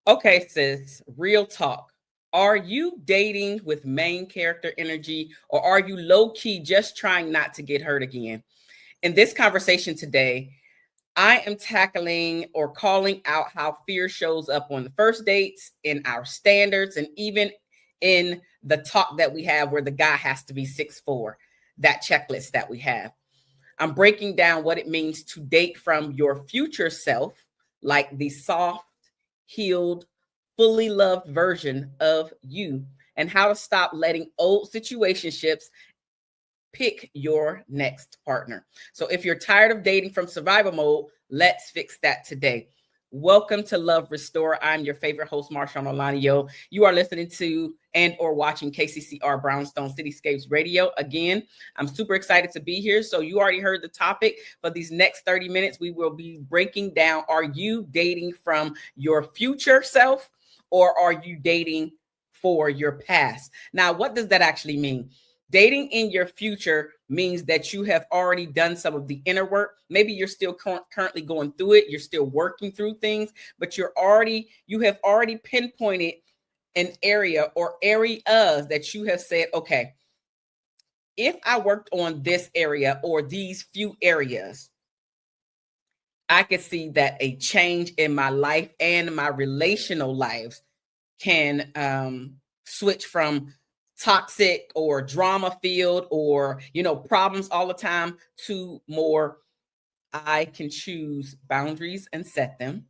Okay, sis, real talk. Are you dating with main character energy, or are you low key just trying not to get hurt again? In this conversation today, I am tackling or calling out how fear shows up on the first dates, in our standards, and even in the talk that we have where the guy has to be 6'4", that checklist that we have. I'm breaking down what it means to date from your future self, like the soft, healed, fully loved version of you, and how to stop letting old situationships pick your next partner. So if you're tired of dating from survival mode, let's fix that today. Welcome to Love Restore. I'm your favorite host, Marshaun Olaniyan. You are listening to and or watching KCCR Brownstone Cityscapes Radio. Again, I'm super excited to be here. So you already heard the topic. For these next 30 minutes, we will be breaking down, are you dating from your future self, or are you dating for your past? Now, what does that actually mean? Dating in your future means that you have already done some of the inner work. Maybe you're still currently going through it. You're still working through things, but you have already pinpointed an area or areas that you have said, okay, if I worked on this area or these few areas, I could see that a change in my life and my relational lives can switch from toxic or drama filled or problems all the time to more, I can choose boundaries and set them.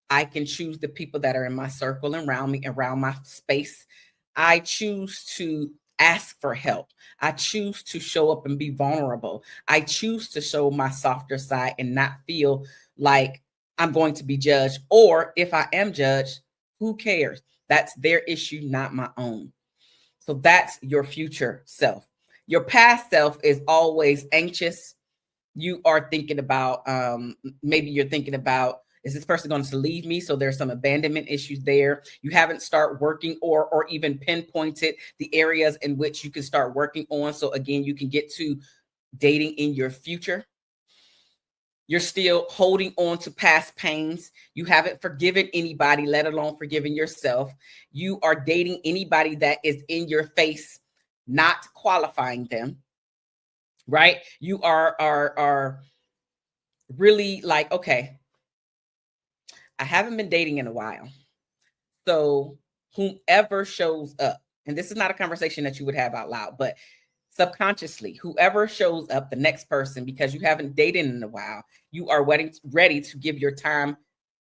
I can choose the people that are in my circle and around me, around my space. I choose to ask for help. I choose to show up and be vulnerable. I choose to show my softer side and not feel like I'm going to be judged. Or if I am judged, who cares? That's their issue, not my own. So that's your future self. Your past self is always anxious. You are thinking about, maybe you're thinking about, is this person going to leave me? So there's some abandonment issues there. You haven't started working or even pinpointed the areas in which you can start working on. So again, you can get to dating in your future. You're still holding on to past pains. You haven't forgiven anybody, let alone forgiving yourself. You are dating anybody that is in your face, not qualifying them, right? You are really like, okay, I haven't been dating in a while. So whomever shows up, and this is not a conversation that you would have out loud, but subconsciously, whoever shows up, the next person, because you haven't dated in a while, you are ready to give your time,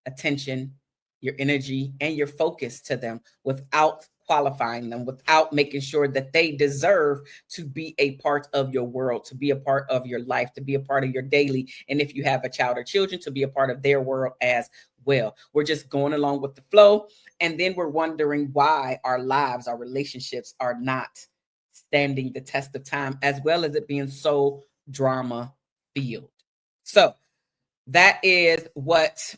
attention, your energy, and your focus to them without qualifying them, without making sure that they deserve to be a part of your world, to be a part of your life, to be a part of your daily. And if you have a child or children, to be a part of their world as well. We're just going along with the flow. And then we're wondering why our lives, our relationships are not standing the test of time, as well as it being so drama filled. So that is what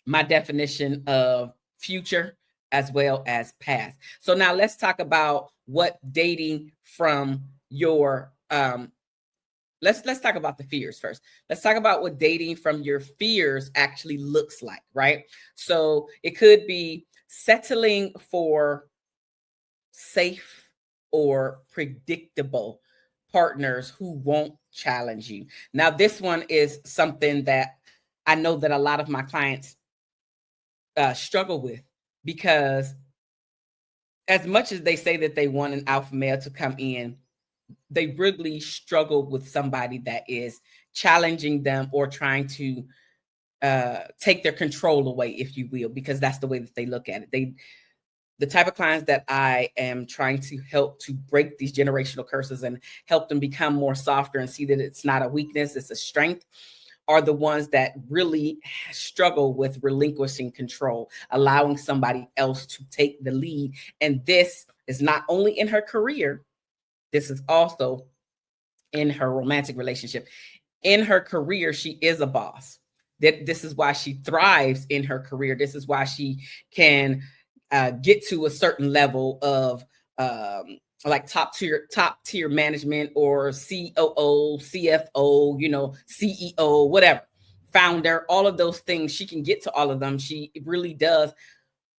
my definition of future as well as past. So now let's talk about what dating from your let's talk about the fears first. Let's talk about what dating from your fears actually looks like, right? So it could be settling for safe or predictable partners who won't challenge you. Now, this one is something that I know that a lot of my clients struggle with, because as much as they say that they want an alpha male to come in, they really struggle with somebody that is challenging them or trying to take their control away, if you will, because that's the way that they look at it. The type of clients that I am trying to help to break these generational curses and help them become more softer and see that it's not a weakness, it's a strength, are the ones that really struggle with relinquishing control, allowing somebody else to take the lead. And this is not only in her career, this is also in her romantic relationship. In her career, she is a boss. This is why she thrives in her career. This is why she can get to a certain level of like top tier management, or COO, CFO, CEO, whatever, founder, all of those things. She can get to all of them. She really does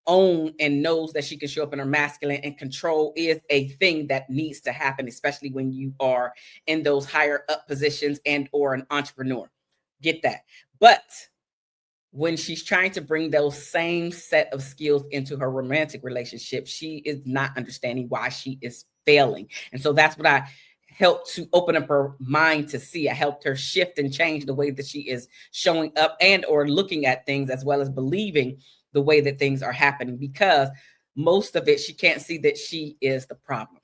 own and knows that she can show up in her masculine, and control is a thing that needs to happen, especially when you are in those higher up positions and or an entrepreneur. Get that. But when she's trying to bring those same set of skills into her romantic relationship, she is not understanding why she is failing. And so that's what I helped to open up her mind to see. I helped her shift and change the way that she is showing up and or looking at things, as well as believing the way that things are happening, because most of it, she can't see that she is the problem.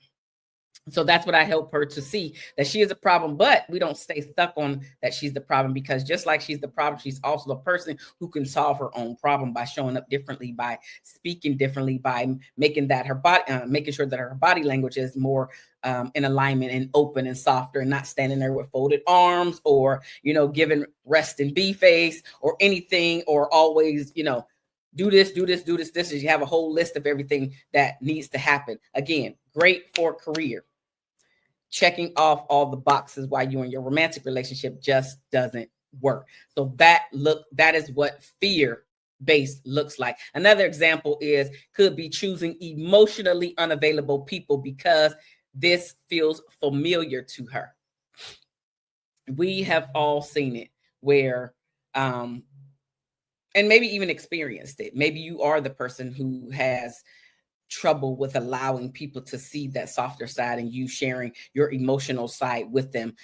So that's what I help her to see, that she is a problem, but we don't stay stuck on that she's the problem, because just like she's the problem, she's also the person who can solve her own problem by showing up differently, by speaking differently, by making that her body, making sure that her body language is more in alignment and open and softer, and not standing there with folded arms, or, giving rest and be face or anything, or always, do this, do this, do this, this. You have a whole list of everything that needs to happen. Again, great for career. Checking off all the boxes while you're in your romantic relationship just doesn't work. So that is what fear-based looks like. Another example could be choosing emotionally unavailable people because this feels familiar to her. We have all seen it where, and maybe even experienced it. Maybe you are the person who has trouble with allowing people to see that softer side and you sharing your emotional side with them.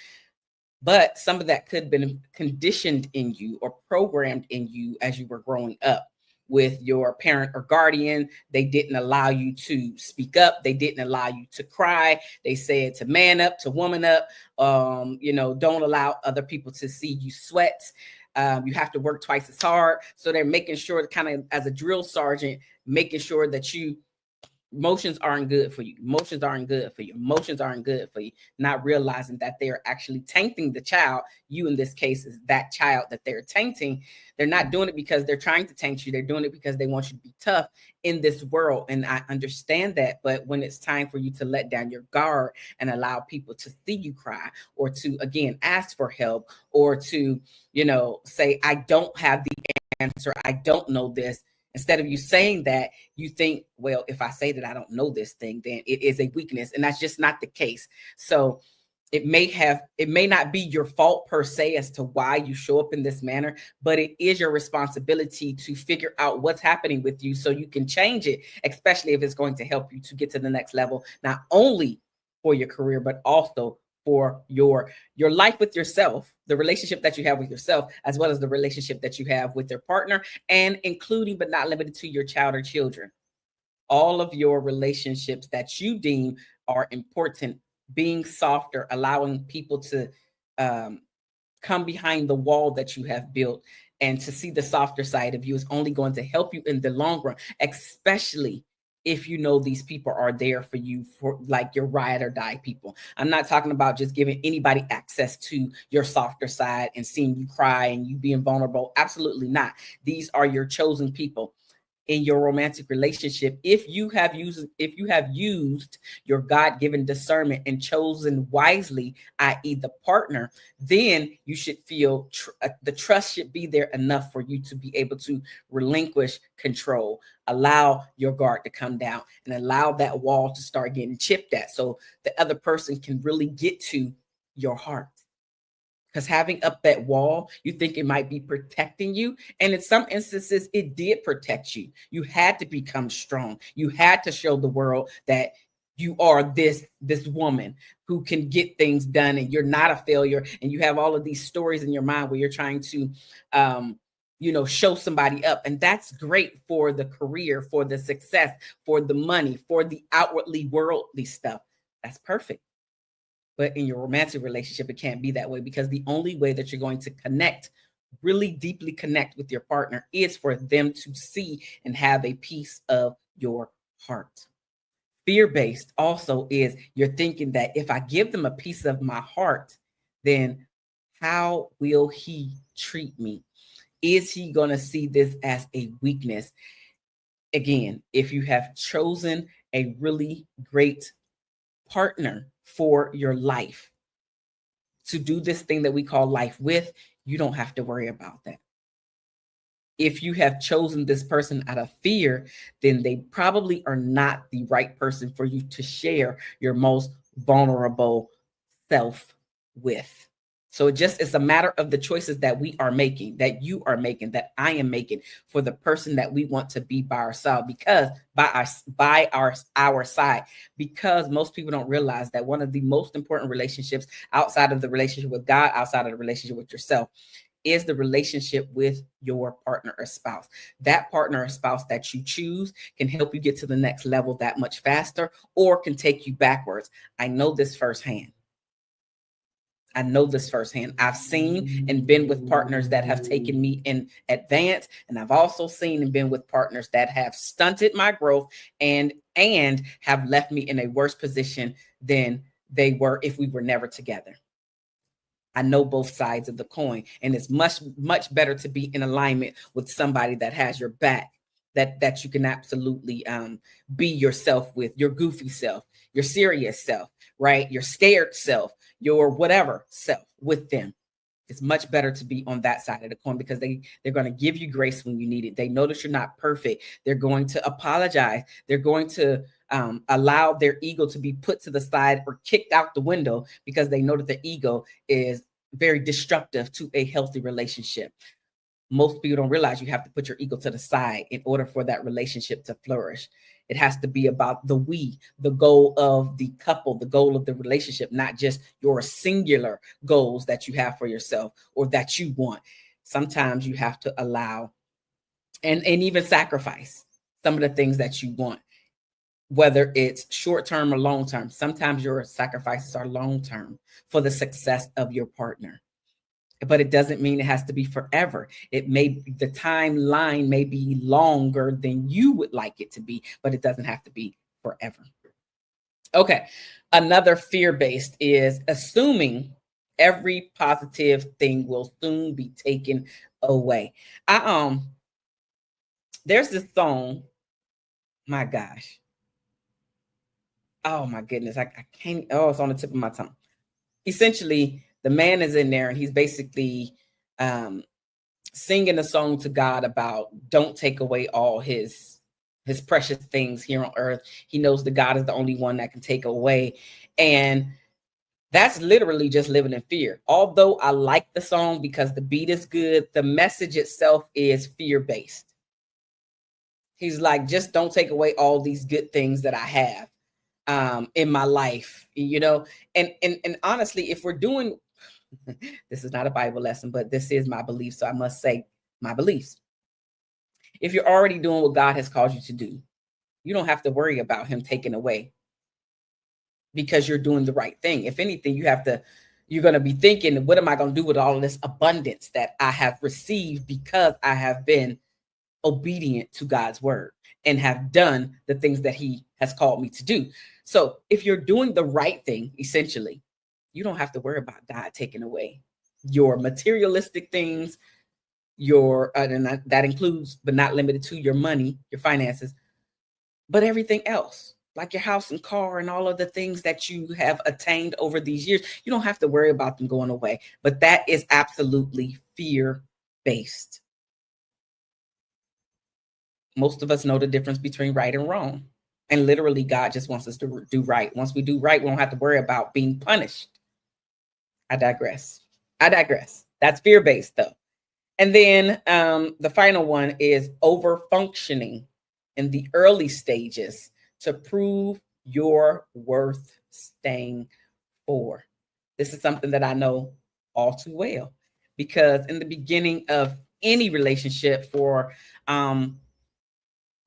But some of that could have been conditioned in you or programmed in you as you were growing up with your parent or guardian. They didn't allow you to speak up. They didn't allow you to cry. They said to man up, to woman up. Don't allow other people to see you sweat. You have to work twice as hard. So they're making sure, kind of as a drill sergeant, making sure that emotions aren't good for you. Emotions aren't good for you. Emotions aren't good for you. Not realizing that they're actually tainting the child. You, in this case, is that child that they're tainting. They're not doing it because they're trying to taint you. They're doing it because they want you to be tough in this world. And I understand that. But when it's time for you to let down your guard and allow people to see you cry, or to, again, ask for help, or to, say, I don't have the answer, I don't know this. Instead of you saying that, you think, well, if I say that I don't know this thing, then it is a weakness. And that's just not the case. So it may not be your fault per se as to why you show up in this manner, but it is your responsibility to figure out what's happening with you so you can change it, especially if it's going to help you to get to the next level, not only for your career, but also for your life with yourself, the relationship that you have with yourself, as well as the relationship that you have with your partner, and including but not limited to your child or children. All of your relationships that you deem are important, being softer, allowing people to come behind the wall that you have built and to see the softer side of you is only going to help you in the long run, especially if you know these people are there for you, for like your ride or die people. I'm not talking about just giving anybody access to your softer side and seeing you cry and you being vulnerable. Absolutely not. These are your chosen people in your romantic relationship. If you have used your God-given discernment and chosen wisely, i.e. the partner, then you should feel the trust should be there enough for you to be able to relinquish control, allow your guard to come down, and allow that wall to start getting chipped at, so the other person can really get to your heart. Because having up that wall, you think it might be protecting you. And in some instances, it did protect you. You had to become strong. You had to show the world that you are this woman who can get things done, and you're not a failure. And you have all of these stories in your mind where you're trying to, show somebody up. And that's great for the career, for the success, for the money, for the outwardly worldly stuff. That's perfect. But in your romantic relationship, it can't be that way, because the only way that you're going to connect, really deeply connect with your partner, is for them to see and have a piece of your heart. Fear-based also is you're thinking that if I give them a piece of my heart, then how will he treat me? Is he going to see this as a weakness? Again, if you have chosen a really great partner for your life to do this thing that we call life with, You don't have to worry about that. If you have chosen this person out of fear, then they probably are not the right person for you to share your most vulnerable self with. So it just is a matter of the choices that we are making, that you are making, that I am making for the person that we want to be by ourselves, because by our side. Because most people don't realize that one of the most important relationships outside of the relationship with God, outside of the relationship with yourself, is the relationship with your partner or spouse. That partner or spouse that you choose can help you get to the next level that much faster, or can take you backwards. I know this firsthand. I've seen and been with partners that have taken me in advance, and I've also seen and been with partners that have stunted my growth and have left me in a worse position than they were if we were never together. I know both sides of the coin, and it's much, much better to be in alignment with somebody that has your back, that you can absolutely be yourself with, your goofy self, your serious self, right? Your scared self, your whatever self with them. It's much better to be on that side of the coin, because they're going to give you grace when you need it. They know that you're not perfect. They're going to apologize. They're going to allow their ego to be put to the side or kicked out the window, because they know that the ego is very destructive to a healthy relationship. Most people don't realize you have to put your ego to the side in order for that relationship to flourish. It has to be about the goal of the couple, the goal of the relationship, not just your singular goals that you have for yourself or that you want. Sometimes you have to allow and even sacrifice some of the things that you want, whether it's short-term or long-term. Sometimes your sacrifices are long-term for the success of your partner. But it doesn't mean it has to be forever. The timeline may be longer than you would like it to be, but it doesn't have to be forever. Okay. Another fear-based is assuming every positive thing will soon be taken away. There's this song, my gosh. Oh my goodness. I can't, it's on the tip of my tongue. Essentially, the man is in there and he's basically singing a song to God about don't take away all his precious things here on earth. He knows that God is the only one that can take away. And that's literally just living in fear. Although I like the song because the beat is good, the message itself is fear-based. He's like, just don't take away all these good things that I have in my life, and honestly, if we're doing, this is not a Bible lesson, but this is my belief. So I must say my beliefs. If you're already doing what God has called you to do, you don't have to worry about him taking away, because you're doing the right thing. If anything, you're going to be thinking, what am I going to do with all of this abundance that I have received because I have been obedient to God's word and have done the things that he has called me to do. So if you're doing the right thing, essentially, you don't have to worry about God taking away your materialistic things, and that includes, but not limited to, your money, your finances, but everything else, like your house and car and all of the things that you have attained over these years. You don't have to worry about them going away, but that is absolutely fear-based. Most of us know the difference between right and wrong. And literally, God just wants us to do right. Once we do right, we don't have to worry about being punished. I digress. That's fear-based, though. And then the final one is over-functioning in the early stages to prove your worth staying for. This is something that I know all too well, because in the beginning of any relationship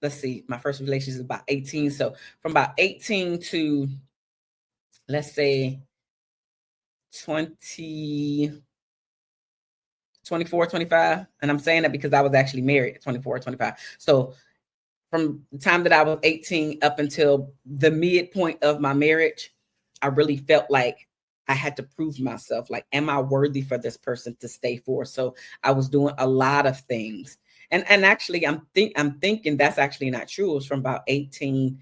let's see, my first relationship is about 18. So from about 18 to, let's say, 24, 25. And I'm saying that because I was actually married at 24, 25. So from the time that I was 18 up until the midpoint of my marriage, I really felt like I had to prove myself. Like, am I worthy for this person to stay for? So I was doing a lot of things. And actually, I'm thinking that's actually not true. It was from about 18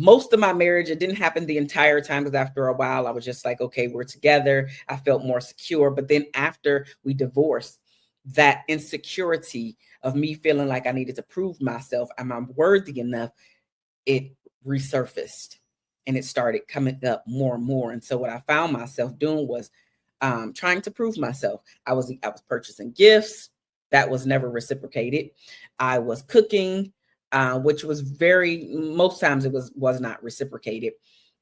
most of my marriage, it didn't happen the entire time, because after a while I was just like, okay, we're together. I felt more secure. But then after we divorced, that insecurity of me feeling like I needed to prove myself, am I worthy enough, it resurfaced and it started coming up more and more. And so what I found myself doing was trying to prove myself. I was purchasing gifts that was never reciprocated. I was cooking, which was most times it was not reciprocated.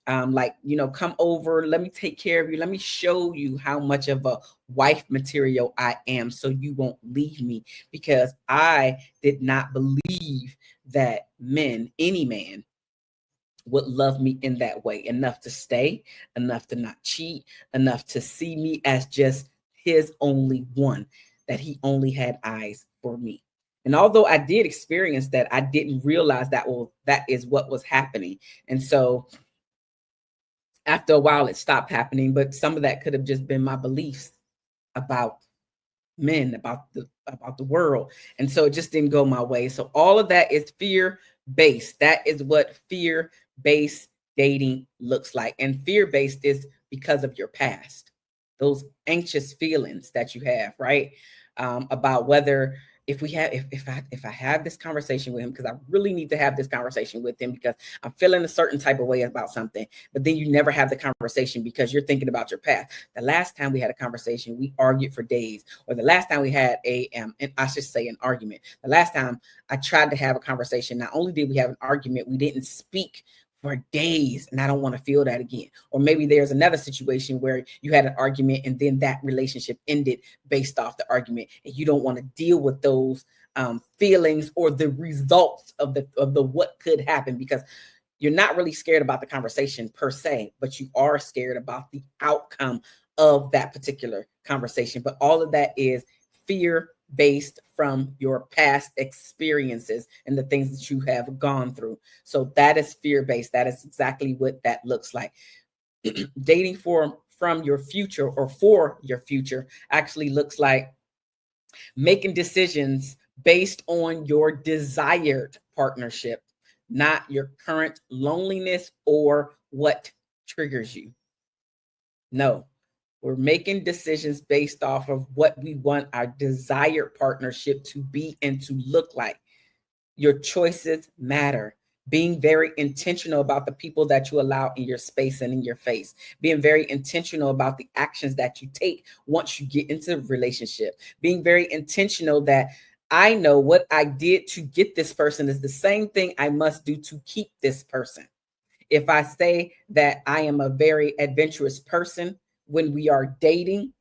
Like, come over, let me take care of you. Let me show you how much of a wife material I am, so you won't leave me, because I did not believe that any man would love me in that way, enough to stay, enough to not cheat, enough to see me as just his only one, that he only had eyes for me. And although I did experience that, I didn't realize that is what was happening. And so after a while, it stopped happening, but some of that could have just been my beliefs about men, about the world. And so it just didn't go my way. So all of that is fear-based. That is what fear-based dating looks like. And fear-based is because of your past, those anxious feelings that you have, right? About whether if I have this conversation with him, because I really need to have this conversation with him because I'm feeling a certain type of way about something, but then you never have the conversation because you're thinking about your past. The last time we had a conversation, we argued for days, or the last time we had and I should say an argument. The last time I tried to have a conversation, not only did we have an argument, we didn't speak for days, and I don't want to feel that again. Or maybe there's another situation where you had an argument and then that relationship ended based off the argument, and you don't want to deal with those feelings or the results of the what could happen, because you're not really scared about the conversation per se, but you are scared about the outcome of that particular conversation. But all of that is fear based from your past experiences and the things that you have gone through. So that is fear-based. That is exactly what that looks like. Dating from your future or for your future actually looks like making decisions based on your desired partnership, not your current loneliness or what triggers you. No, we're making decisions based off of what we want our desired partnership to be and to look like. Your choices matter. Being very intentional about the people that you allow in your space and in your face. Being very intentional about the actions that you take once you get into a relationship. Being very intentional that I know what I did to get this person is the same thing I must do to keep this person. If I say that I am a very adventurous person when we are dating,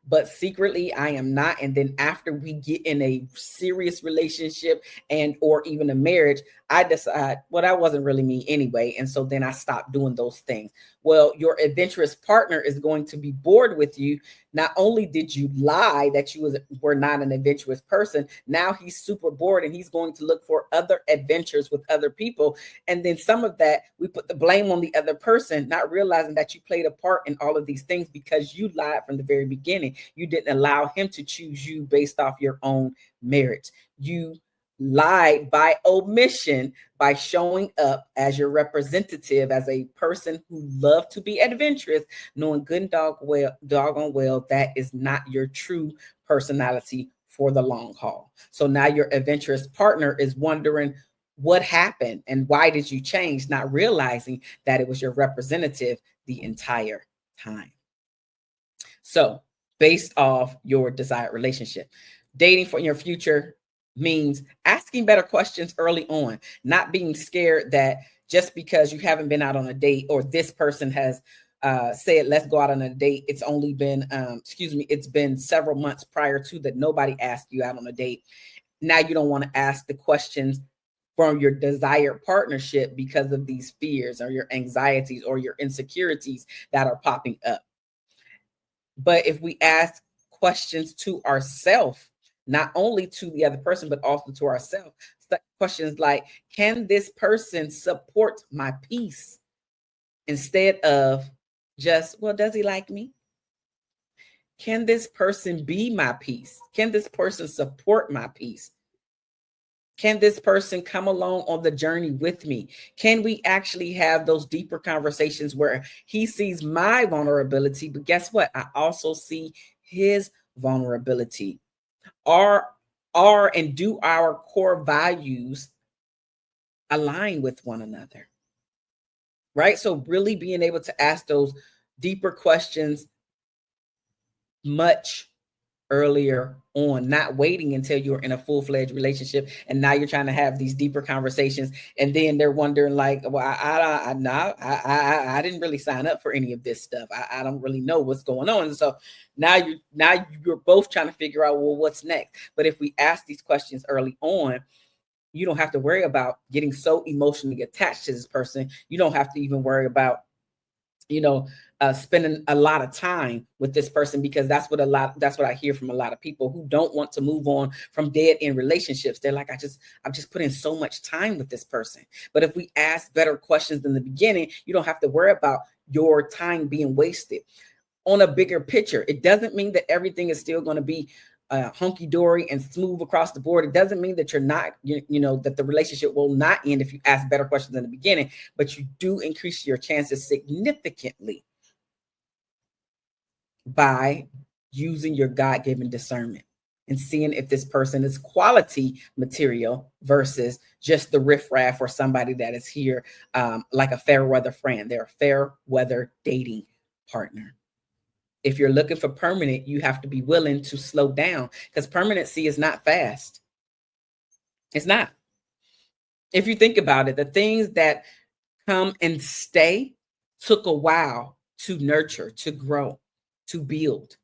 but secretly I am not, and then after we get in a serious relationship and or even a marriage, I decide, well, that wasn't really me anyway, and so then I stop doing those things. Well, your adventurous partner is going to be bored with you. Not only did you lie that you were not an adventurous person, now he's super bored and he's going to look for other adventures with other people. And then some of that, we put the blame on the other person, not realizing that you played a part in all of these things because you lied from the very beginning. You didn't allow him to choose you based off your own merits. You lied by omission by showing up as your representative, as a person who loved to be adventurous, knowing good and doggone well that is not your true personality for the long haul. So now your adventurous partner is wondering what happened and why did you change, not realizing that it was your representative the entire time. So based off your desired relationship, dating for your future means asking better questions early on, not being scared that just because you haven't been out on a date or this person has said, let's go out on a date. It's only been, it's been several months prior to that. Nobody asked you out on a date. Now you don't want to ask the questions from your desired partnership because of these fears or your anxieties or your insecurities that are popping up. But if we ask questions to ourselves, not only to the other person, but also to ourselves, questions like, can this person support my peace? Instead of just, well, does he like me? Can this person be my peace? Can this person support my peace? Can this person come along on the journey with me? Can we actually have those deeper conversations where he sees my vulnerability, but guess what? I also see his vulnerability. Are and do our core values align with one another? Right? So really being able to ask those deeper questions much earlier on, not waiting until you're in a full-fledged relationship and now you're trying to have these deeper conversations, and then they're wondering like, well, I didn't really sign up for any of this stuff. I don't really know what's going on. And so now you're both trying to figure out, well, what's next? But if we ask these questions early on, you don't have to worry about getting so emotionally attached to this person. You don't have to even worry about spending a lot of time with this person, because that's what I hear from a lot of people who don't want to move on from dead end relationships. They're like, I've just put in so much time with this person. But if we ask better questions in the beginning, you don't have to worry about your time being wasted. On a bigger picture, it doesn't mean that everything is still going to be hunky dory and smooth across the board. It doesn't mean that you're not, that the relationship will not end if you ask better questions in the beginning, but you do increase your chances significantly by using your God-given discernment and seeing if this person is quality material versus just the riffraff or somebody that is here like a fair weather friend. They're a fair weather dating partner. If you're looking for permanent, you have to be willing to slow down, because permanency is not fast. It's not. If you think about it, the things that come and stay took a while to nurture, to grow, to build.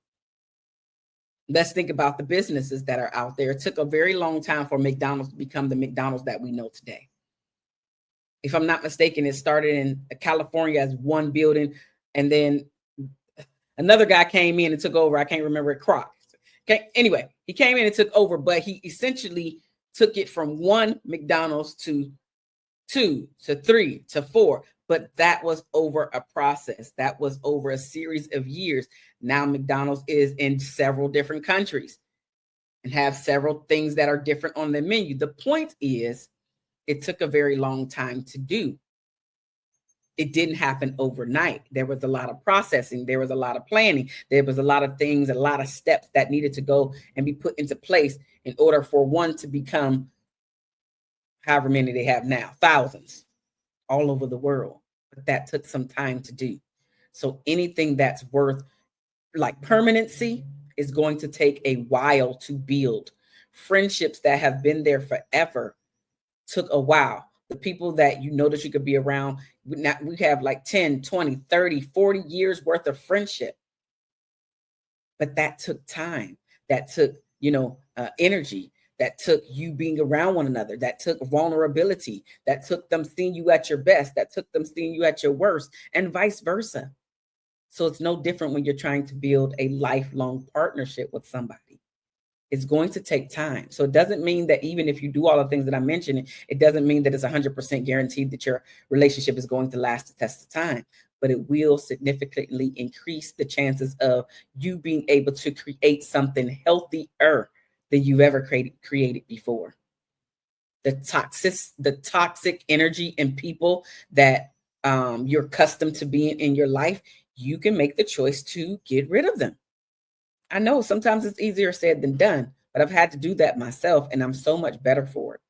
Let's think about the businesses that are out there. It took a very long time for McDonald's to become the McDonald's that we know today. If I'm not mistaken, it started in California as one building, and then another guy came in and took over. I can't remember it, Croc. Okay. Anyway, he came in and took over, but he essentially took it from one McDonald's to 2 to 3 to 4. But that was over a process. That was over a series of years. Now McDonald's is in several different countries and have several things that are different on the menu. The point is, it took a very long time to do. It didn't happen overnight. There was a lot of processing. There was a lot of planning. There was a lot of things, a lot of steps that needed to go and be put into place in order for one to become however many they have now, thousands all over the world. But that took some time to do. So anything that's worth like permanency is going to take a while to build. Friendships that have been there forever took a while. The people that that you could be around, we have like 10, 20, 30, 40 years worth of friendship. But that took time. That took, energy. That took you being around one another. That took vulnerability. That took them seeing you at your best. That took them seeing you at your worst, and vice versa. So it's no different when you're trying to build a lifelong partnership with somebody. It's going to take time. So it doesn't mean that even if you do all the things that I mentioned, it doesn't mean that it's 100% guaranteed that your relationship is going to last the test of time, but it will significantly increase the chances of you being able to create something healthier than you've ever created before. The toxic energy and people that you're accustomed to being in your life, you can make the choice to get rid of them. I know sometimes it's easier said than done, but I've had to do that myself, and I'm so much better for it.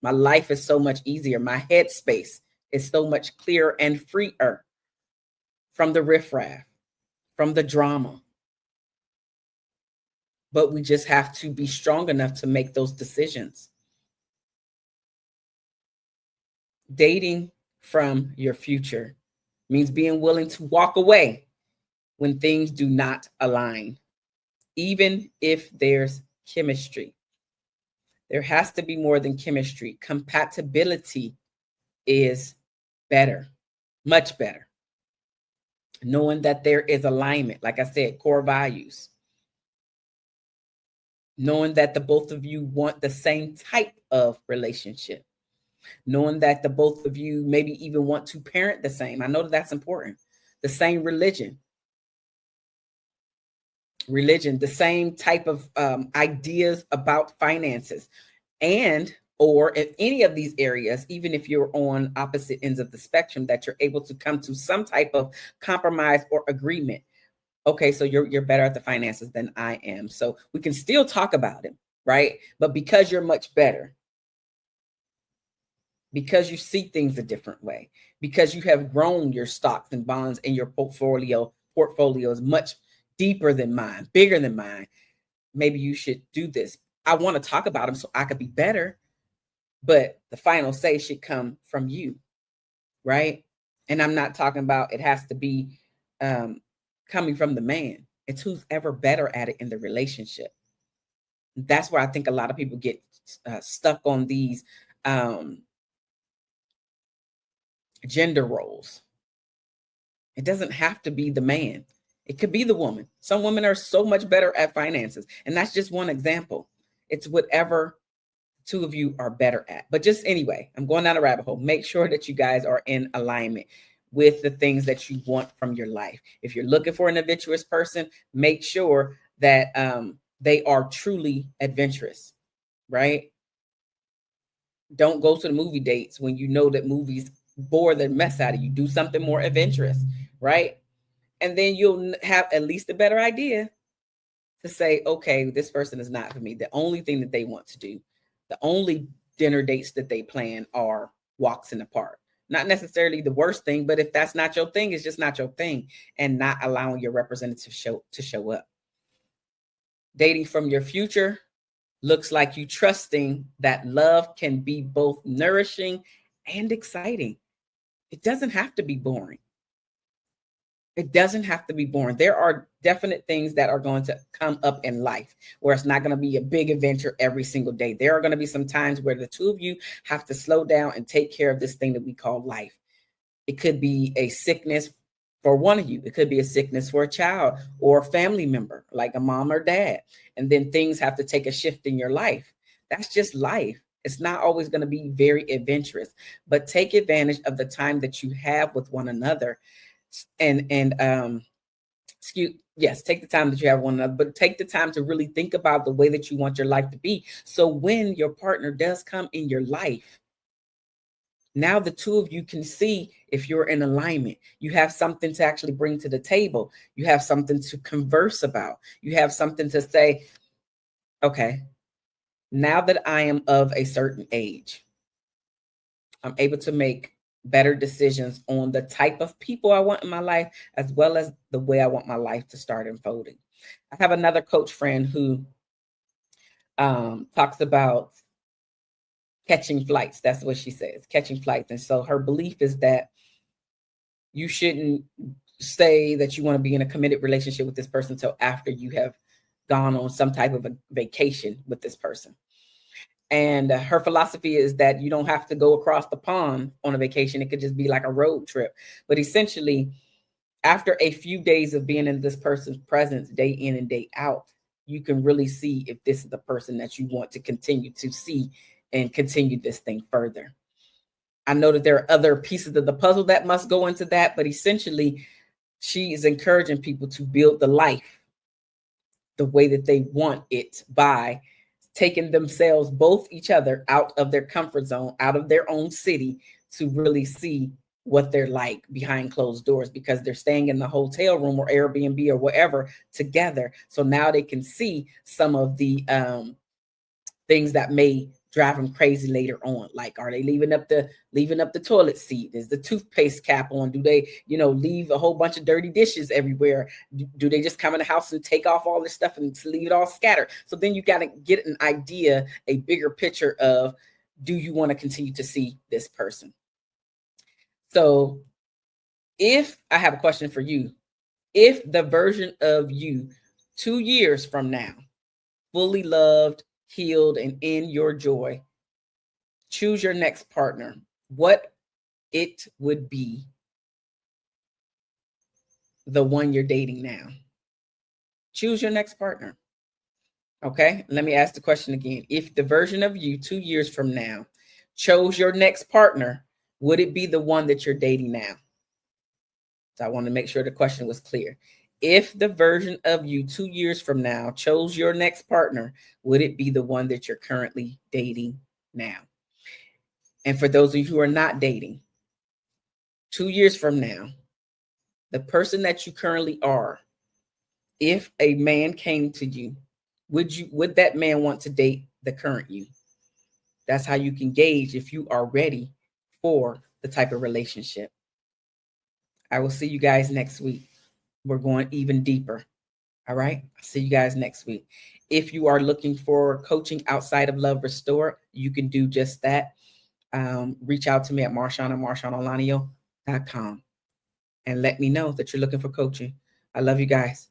My life is so much easier. My headspace is so much clearer and freer from the riffraff, from the drama. But we just have to be strong enough to make those decisions. Dating from your future means being willing to walk away when things do not align. Even if there's chemistry, there has to be more than chemistry. Compatibility is better, much better. Knowing that there is alignment, like I said, core values. Knowing that the both of you want the same type of relationship. Knowing that the both of you maybe even want to parent the same. I know that that's important. The same religion, the same type of ideas about finances, and or in any of these areas, even if you're on opposite ends of the spectrum, that you're able to come to some type of compromise or agreement. Okay, so you're better at the finances than I am. So we can still talk about it, right? But because you're much better, because you see things a different way, because you have grown your stocks and bonds and your portfolio is much deeper than mine, bigger than mine. Maybe you should do this. I want to talk about them so I could be better, but the final say should come from you, right? And I'm not talking about it has to be coming from the man. It's who's ever better at it in the relationship. That's where I think a lot of people get stuck on these gender roles. It doesn't have to be the man. It could be the woman. Some women are so much better at finances, and that's just one example. It's whatever two of you are better at. But just anyway, I'm going down a rabbit hole. Make sure that you guys are in alignment with the things that you want from your life. If you're looking for an adventurous person, make sure that they are truly adventurous, right? Don't go to the movie dates when you know that movies bore the mess out of you. Do something more adventurous, right? And then you'll have at least a better idea to say, okay, this person is not for me. The only thing that they want to do, the only dinner dates that they plan are walks in the park. Not necessarily the worst thing, but if that's not your thing, it's just not your thing, and not allowing your representative to show up. Dating from your future looks like you trusting that love can be both nourishing and exciting. It doesn't have to be boring. It doesn't have to be boring. There are definite things that are going to come up in life where it's not going to be a big adventure every single day. There are going to be some times where the two of you have to slow down and take care of this thing that we call life. It could be a sickness for one of you. It could be a sickness for a child or a family member, like a mom or dad. And then things have to take a shift in your life. That's just life. It's not always going to be very adventurous, but take advantage of the time that you have with one another. And take the time that you have one another, but take the time to really think about the way that you want your life to be. So when your partner does come in your life, now the two of you can see if you're in alignment. You have something to actually bring to the table. You have something to converse about. You have something to say, okay, now that I am of a certain age, I'm able to make better decisions on the type of people I want in my life, as well as the way I want my life to start unfolding. I have another coach friend who talks about catching flights. That's what she says, catching flights. And so her belief is that you shouldn't say that you want to be in a committed relationship with this person until after you have gone on some type of a vacation with this person. And her philosophy is that you don't have to go across the pond on a vacation. It could just be like a road trip. But essentially, after a few days of being in this person's presence, day in and day out, you can really see if this is the person that you want to continue to see and continue this thing further. I know that there are other pieces of the puzzle that must go into that, but essentially, she is encouraging people to build the life the way that they want it by taking themselves, both each other, out of their comfort zone, out of their own city, to really see what they're like behind closed doors, because they're staying in the hotel room or Airbnb or whatever together. So now they can see some of the things that may drive them crazy later on. Like, are they leaving up the toilet seat? Is the toothpaste cap on? Do they, leave a whole bunch of dirty dishes everywhere? Do they just come in the house and take off all this stuff and leave it all scattered? So then you got to get an idea, a bigger picture of, do you want to continue to see this person? So if I have a question for you, if the version of you 2 years from now, fully loved, healed, and in your joy, choose your next partner, what it would be the one you're dating now. Choose your next partner. Okay, let me ask the question again. If the version of you 2 years from now chose your next partner, would it be the one that you're dating now? So I want to make sure the question was clear. If the version of you 2 years from now chose your next partner, would it be the one that you're currently dating now? And for those of you who are not dating, 2 years from now, the person that you currently are, if a man came to you, would that man want to date the current you? That's how you can gauge if you are ready for the type of relationship. I will see you guys next week. We're going even deeper. All right. I'll see you guys next week. If you are looking for coaching outside of Love Restore, you can do just that. Reach out to me at Marshaun@MarshaunOlaniyan.com and let me know that you're looking for coaching. I love you guys.